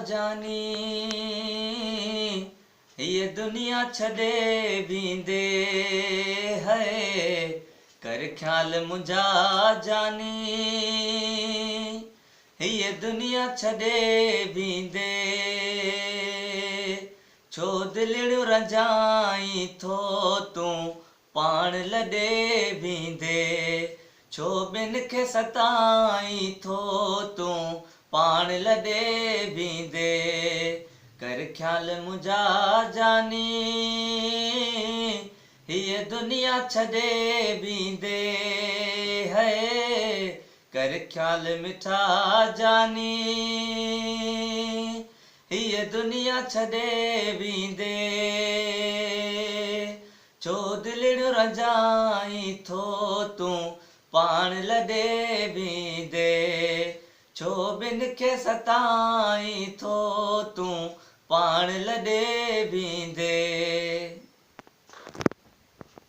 जानी ये दुनिया छॾे बींदे है कर ख्याल मुंहिंजा जानी ये दुनिया छॾे बींदे छो दिलड़ियूं रंजाई थो तूं पाण लॾे बींदे छो ॿिन खे सताई थो तूं पाण लॾे बींदे कर ख्याल मुंहिंजा जानी हीअ दुनिया छॾे बींदे है कर ख्याल मिठा जानी हीअ दुनिया छॾे बींदे छो दिलड़ियूं रंजाई थो तूं पाण लॾे बींदे छो ॿिन खे सताई थो तूं पाण लॾे बींदे